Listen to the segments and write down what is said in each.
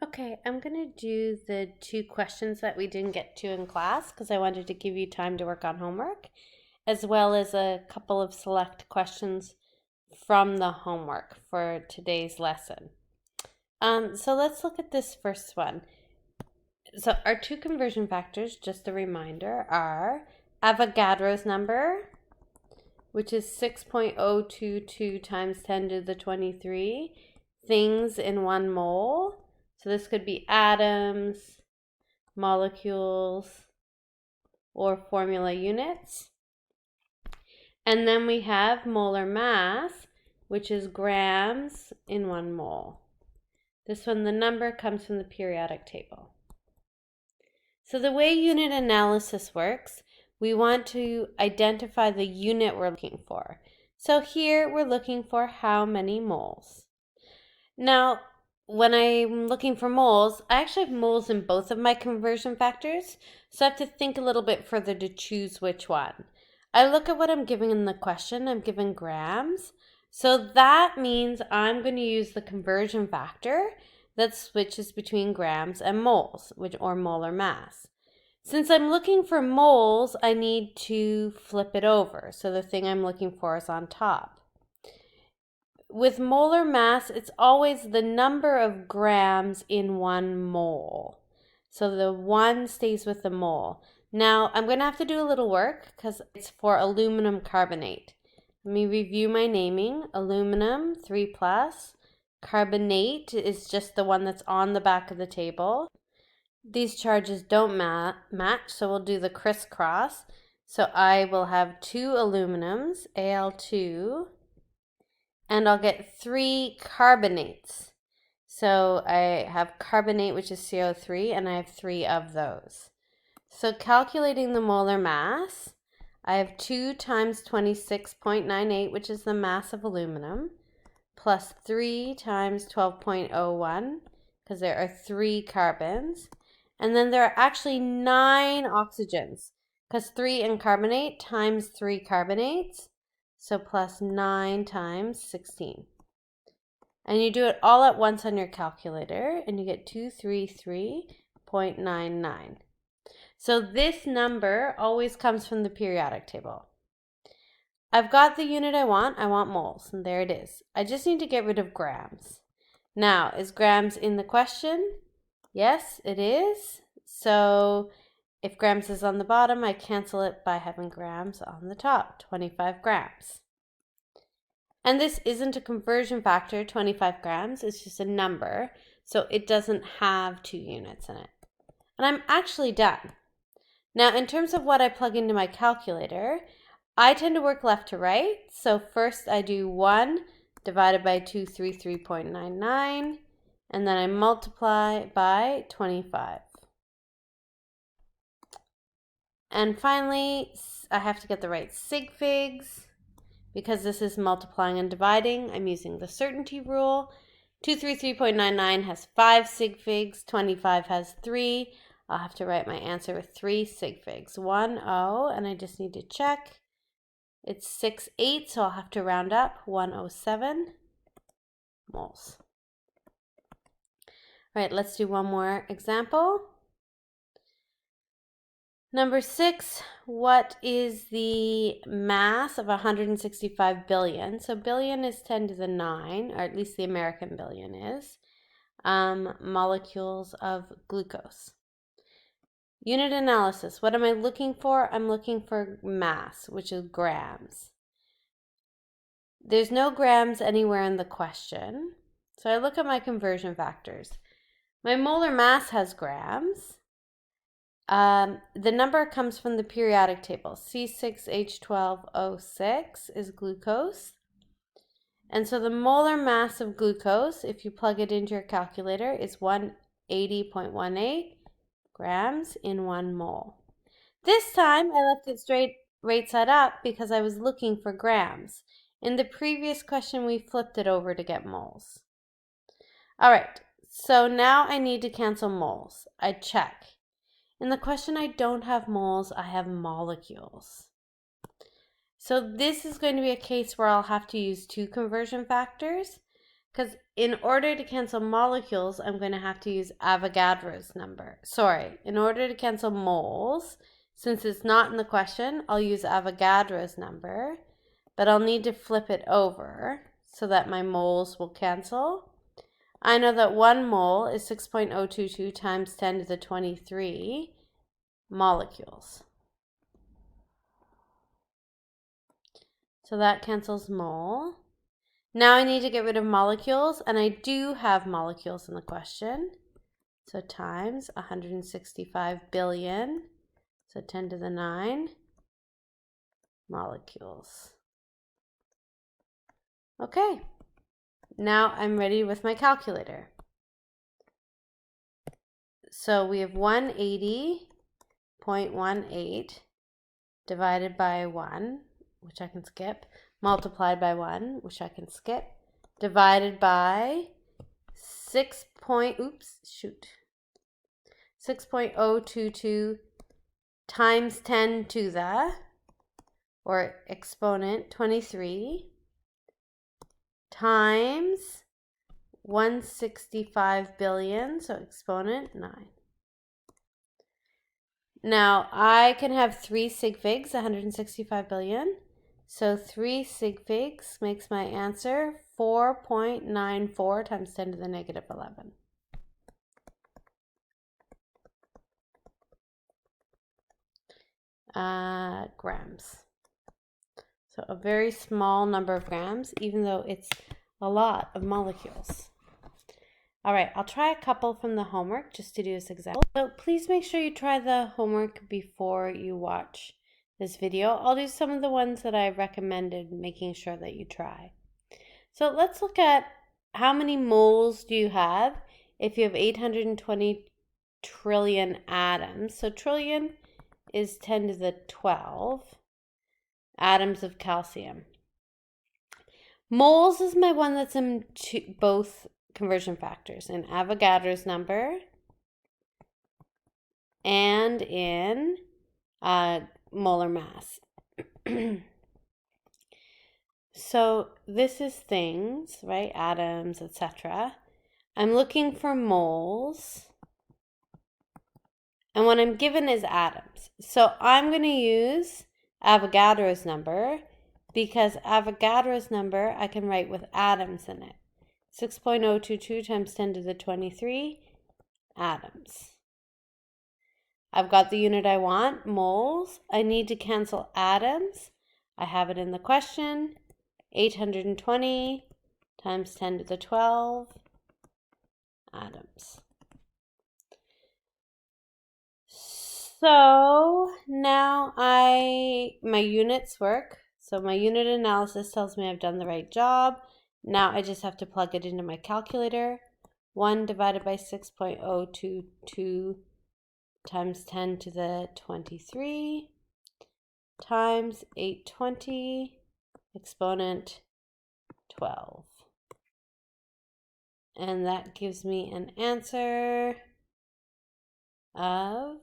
Okay, I'm going to do the two questions that we didn't get to in class because I wanted to give you time to work on homework, as well as a couple of select questions from the homework for today's lesson. So let's look at this first one. So our two conversion factors, just a reminder, are Avogadro's number, which is 6.022 times 10 to the 23 things in 1 mole. So this could be atoms, molecules, or formula units. And then we have molar mass, which is grams in 1 mole. This one, the number comes from the periodic table. So the way unit analysis works, we want to identify the unit we're looking for. So here we're looking for how many moles. Now, when I'm looking for moles, I actually have moles in both of my conversion factors, so I have to think a little bit further to choose which one. I look at what I'm giving in the question. I'm given grams, so that means I'm going to use the conversion factor that switches between grams and moles, or molar mass. Since I'm looking for moles, I need to flip it over, so the thing I'm looking for is on top. With molar mass, it's always the number of grams in 1 mole. So the 1 stays with the mole. Now, I'm going to have to do a little work because it's for aluminum carbonate. Let me review my naming. Aluminum, 3 plus. Carbonate is just the one that's on the back of the table. These charges don't match, so we'll do the crisscross. So I will have 2 aluminums, Al2, and I'll get 3 carbonates. So I have carbonate, which is CO3, and I have 3 of those. So calculating the molar mass, I have 2 times 26.98, which is the mass of aluminum, plus 3 times 12.01, because there are 3 carbons. And then there are actually 9 oxygens, because 3 in carbonate times 3 carbonates. So plus 9 times 16. And you do it all at once on your calculator, and you get 233.99. So this number always comes from the periodic table. I've got the unit I want moles, and there it is. I just need to get rid of grams. Now, is grams in the question? Yes, it is. So if grams is on the bottom, I cancel it by having grams on the top, 25 grams. And this isn't a conversion factor, 25 grams, it's just a number, so it doesn't have 2 units in it. And I'm actually done. Now, in terms of what I plug into my calculator, I tend to work left to right. So first I do 1 divided by 233.99, and then I multiply by 25. And finally, I have to get the right sig figs. Because this is multiplying and dividing, I'm using the certainty rule. 233.99 has 5 sig figs, 25 has 3. I'll have to write my answer with 3 sig figs. 10, and I just need to check. It's 68, so I'll have to round up, 107 moles. All right, let's do one more example. Number 6, what is the mass of 165 billion? So billion is 10 to the 9, or at least the American billion is, molecules of glucose. Unit analysis, what am I looking for? I'm looking for mass, which is grams. There's no grams anywhere in the question, so I look at my conversion factors. My molar mass has grams. The number comes from the periodic table. C6H12O6 is glucose. And so the molar mass of glucose, if you plug it into your calculator, is 180.18 grams in 1 mole. This time I left it straight right side up because I was looking for grams. In the previous question, we flipped it over to get moles. All right, so now I need to cancel moles. I check. In the question, I don't have moles, I have molecules. So this is going to be a case where I'll have to use 2 conversion factors Because in order to cancel molecules, I'm going to have to use Avogadro's number. Sorry, in order to cancel moles, since it's not in the question, I'll use Avogadro's number, but I'll need to flip it over so that my moles will cancel. I know that 1 mole is 6.022 times 10 to the 23 molecules. So that cancels mole. Now I need to get rid of molecules, and I do have molecules in the question. So times 165 billion, so 10 to the 9 molecules. Okay, now I'm ready with my calculator. So we have 180.18 divided by 1, which I can skip, multiplied by 1, which I can skip, divided by 6.022 times 10 to the, or exponent, 23, times 165 billion, so exponent 9. Now, I can have 3 sig figs, 165 billion. So 3 sig figs makes my answer 4.94 times 10 to the negative 11. Grams. So a very small number of grams, even though it's a lot of molecules. All right, I'll try a couple from the homework just to do this example. So please make sure you try the homework before you watch this video. I'll do some of the ones that I recommended, making sure that you try. So let's look at how many moles do you have if you have 820 trillion atoms. So trillion is 10 to the 12 atoms of calcium. Moles is my one that's in both conversion factors, in Avogadro's number and in molar mass. So this is things, right? Atoms, etc. I'm looking for moles, and what I'm given is atoms. So I'm going to use Avogadro's number, because Avogadro's number I can write with atoms in it. 6.022 times 10 to the 23 atoms. I've got the unit I want, moles. I need to cancel atoms. I have it in the question. 820 times 10 to the 12 atoms. So now my units work. So my unit analysis tells me I've done the right job. Now I just have to plug it into my calculator. 1 divided by 6.022 times 10 to the 23 times 820 exponent 12. And that gives me an answer of,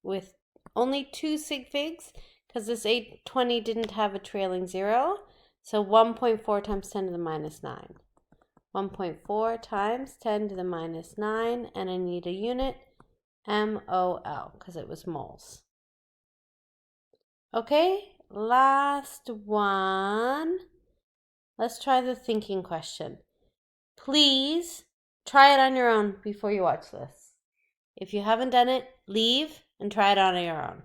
with only 2 sig figs, because this 820 didn't have a trailing 0, so 1.4 times 10 to the minus 9. 1.4 times 10 to the minus 9, and I need a unit, MOL, because it was moles. Okay, last one. Let's try the thinking question. Please try it on your own before you watch this. If you haven't done it, leave and try it on your own.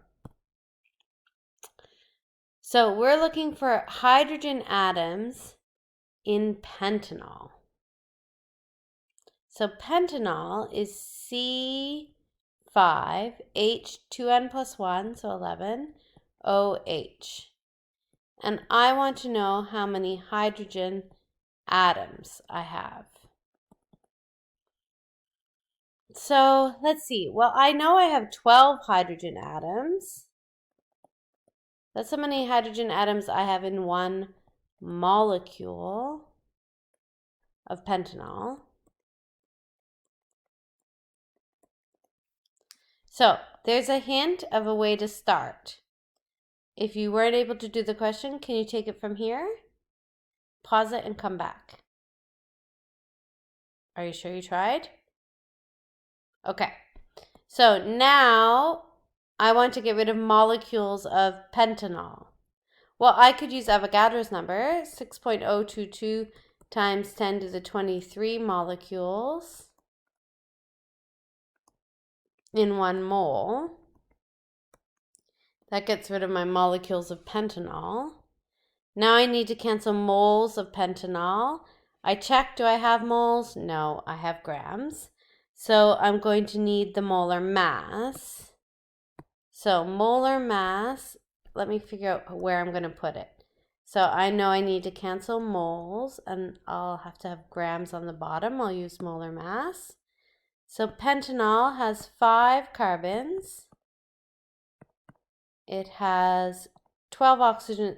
So we're looking for hydrogen atoms in pentanol. So pentanol is C5H2N plus 1, so 11, OH. And I want to know how many hydrogen atoms I have. So let's see. Well, I know I have 12 hydrogen atoms. That's how many hydrogen atoms I have in one molecule of pentanol. So there's a hint of a way to start. If you weren't able to do the question, can you take it from here? Pause it and come back. Are you sure you tried? Okay. So now I want to get rid of molecules of pentanol. Well, I could use Avogadro's number, 6.022 times 10 to the 23 molecules in 1 mole. That gets rid of my molecules of pentanol. Now I need to cancel moles of pentanol. I check, do I have moles? No, I have grams. So I'm going to need the molar mass. So molar mass, let me figure out where I'm going to put it. So I know I need to cancel moles, and I'll have to have grams on the bottom. I'll use molar mass. So pentanol has 5 carbons. It has 12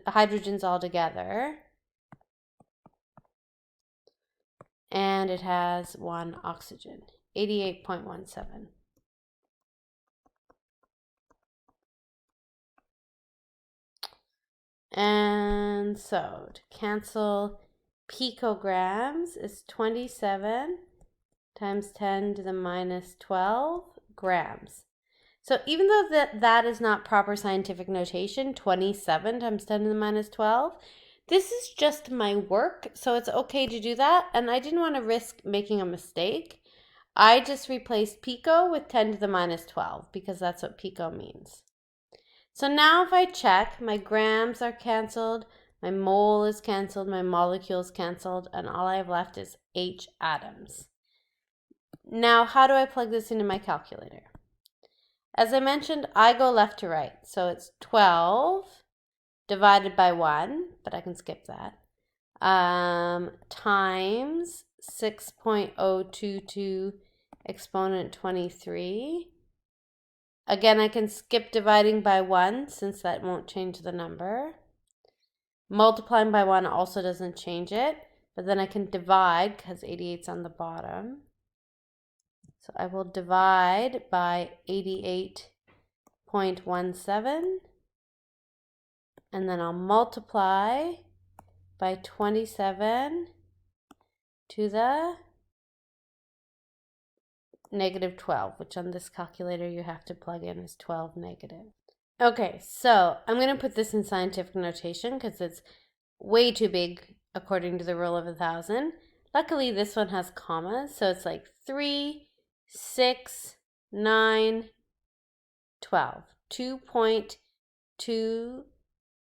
hydrogens altogether. And it has 1 oxygen, 88.17. And so to cancel picograms is 27 times 10 to the minus 12 grams. So even though that is not proper scientific notation, 27 times 10 to the minus 12, this is just my work, so it's okay to do that. And I didn't want to risk making a mistake. I just replaced pico with 10 to the minus 12 because that's what pico means. So now if I check, my grams are canceled, my mole is canceled, my molecule is canceled, and all I have left is H atoms. Now, how do I plug this into my calculator? As I mentioned, I go left to right. So it's 12 divided by 1, but I can skip that, times 6.022 exponent 23. Again, I can skip dividing by 1 since that won't change the number. Multiplying by 1 also doesn't change it, but then I can divide because 88's on the bottom. So I will divide by 88.17, and then I'll multiply by 27 to the negative 12, which on this calculator you have to plug in as 12 negative. Okay, so I'm going to put this in scientific notation because it's way too big according to the rule of 1,000. Luckily, this one has commas, so it's like 3, 6, 9, 12. 2.2,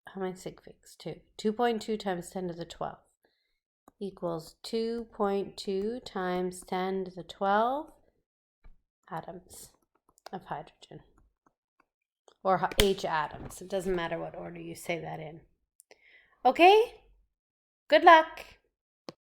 how many sig figs? 2. 2.2 times 10 to the 12 equals 2.2 times 10 to the 12 atoms of hydrogen. Or H atoms. It doesn't matter what order you say that in. Okay? Good luck.